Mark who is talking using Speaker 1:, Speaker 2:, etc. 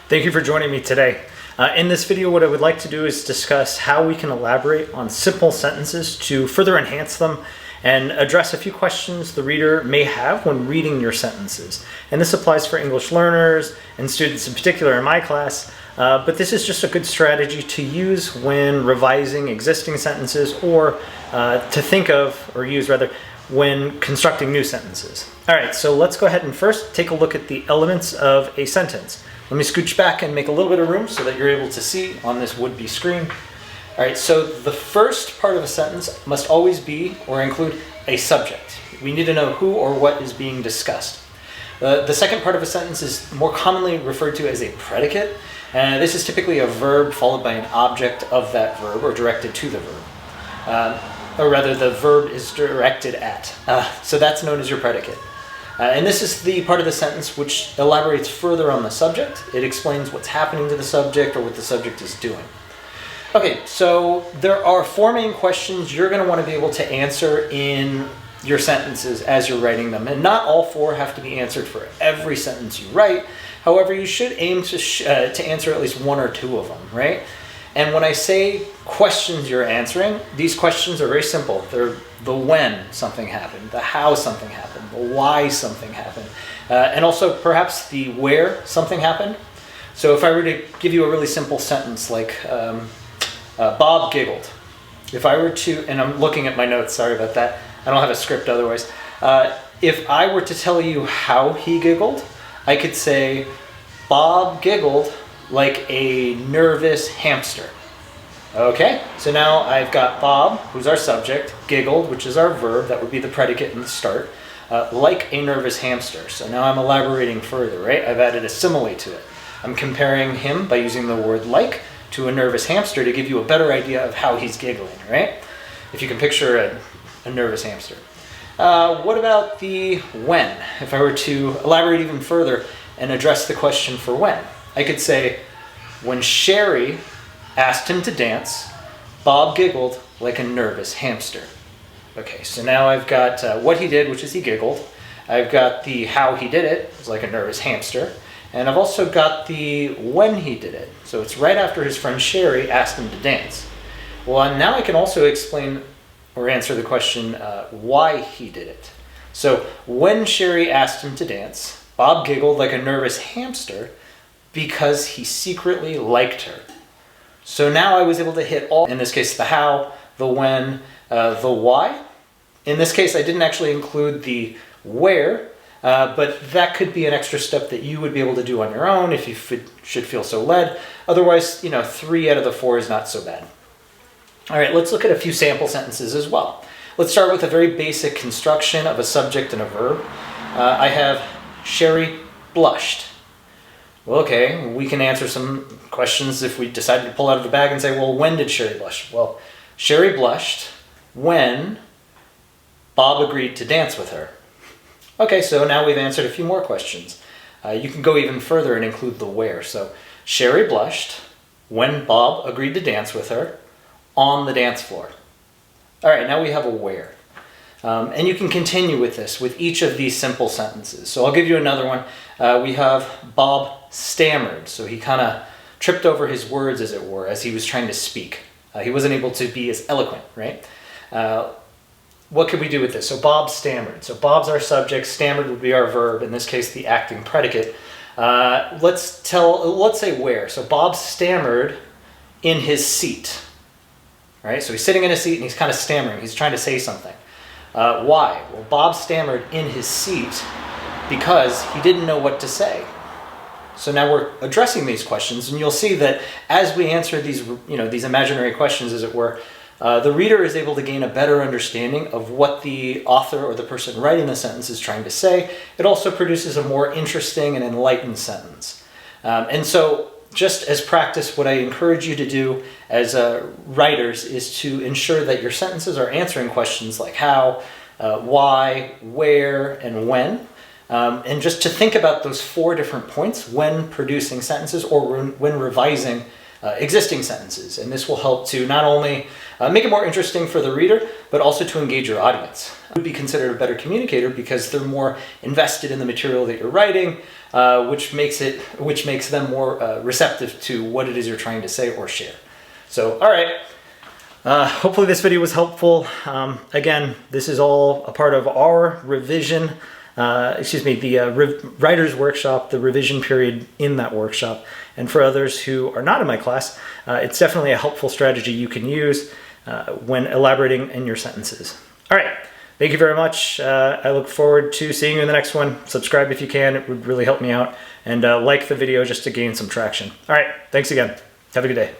Speaker 1: Thank you for joining me today. In this video, what I would like to do is discuss how we can elaborate on simple sentences to further enhance them and address a few questions the reader may have when reading your sentences. And this applies for English learners and students in particular in my class, but this is just a good strategy to use when revising existing sentences or to think of, or use rather, when constructing new sentences. All right, so let's go ahead and first take a look at the elements of a sentence. Let me scooch back and make a little bit of room so that you're able to see on this would-be screen. All right, so the first part of a sentence must always be or include a subject. We need to know who or what is being discussed. The second part of a sentence is more commonly referred to as a predicate. This is typically a verb followed by an object of that verb or directed to the verb. Or rather, the verb is directed at. So that's known as your predicate. And this is the part of the sentence which elaborates further on the subject. It explains what's happening to the subject or what the subject is doing. Okay, so there are four main questions you're going to want to be able to answer in your sentences as you're writing them. And not all four have to be answered for every sentence you write. However, you should aim to answer at least one or two of them, right? And when I say questions you're answering, these questions are very simple. They're the when something happened, the how something happened, the why something happened, and also perhaps the where something happened. So if I were to give you a really simple sentence like Bob giggled. If I were to, and I'm looking at my notes, sorry about that, I don't have a script otherwise. If I were to tell you how he giggled, I could say Bob giggled like a nervous hamster. Okay, so now I've got Bob, who's our subject, giggled, which is our verb, that would be the predicate in the start, like a nervous hamster. So now I'm elaborating further, right? I've added a simile to it. I'm comparing him by using the word like to a nervous hamster to give you a better idea of how he's giggling, right? If you can picture a nervous hamster. What about the when? If I were to elaborate even further and address the question for when, I could say, when Sherry asked him to dance, Bob giggled like a nervous hamster. Okay, so now I've got what he did, which is he giggled. I've got the how he did it, it's like a nervous hamster. And I've also got the when he did it. So it's right after his friend Sherry asked him to dance. Well, now I can also explain or answer the question why he did it. So when Sherry asked him to dance, Bob giggled like a nervous hamster because he secretly liked her. So now I was able to hit all, in this case, the how, the when, the why. In this case, I didn't actually include the where, but that could be an extra step that you would be able to do on your own if you should feel so led. Otherwise, 3 out of the 4 is not so bad. All right, let's look at a few sample sentences as well. Let's start with a very basic construction of a subject and a verb. I have Sherry blushed. Well, okay, we can answer some questions if we decide to pull out of the bag and say, well, when did Sherry blush? Well, Sherry blushed when Bob agreed to dance with her. Okay, so now we've answered a few more questions. You can go even further and include the where. So Sherry blushed when Bob agreed to dance with her on the dance floor. All right, now we have a where. And you can continue with this, with each of these simple sentences. So I'll give you another one. We have Bob stammered. So he kind of tripped over his words, as it were, as he was trying to speak. He wasn't able to be as eloquent, right? What could we do with this? So Bob stammered. So Bob's our subject, stammered would be our verb, in this case the acting predicate. Let's say where. So Bob stammered in his seat. Right? So he's sitting in a seat and he's kind of stammering. He's trying to say something. Why? Well, Bob stammered in his seat because he didn't know what to say. So now we're addressing these questions, and you'll see that as we answer these, these imaginary questions, as it were, the reader is able to gain a better understanding of what the author or the person writing the sentence is trying to say. It also produces a more interesting and enlightened sentence. And so, just as practice, what I encourage you to do as writers is to ensure that your sentences are answering questions like how, why, where, and when. And just to think about those 4 different points when producing sentences or when revising existing sentences. And this will help to not only make it more interesting for the reader, but also to engage your audience. Would be considered a better communicator because they're more invested in the material that you're writing, which makes them more receptive to what it is you're trying to say or share. So, all right. Hopefully this video was helpful. Again, this is all a part of our revision, the writer's workshop, the revision period in that workshop. And for others who are not in my class, it's definitely a helpful strategy you can use when elaborating in your sentences. All right. Thank you very much. I look forward to seeing you in the next one. Subscribe if you can. It would really help me out. And like the video just to gain some traction. All right. Thanks again. Have a good day.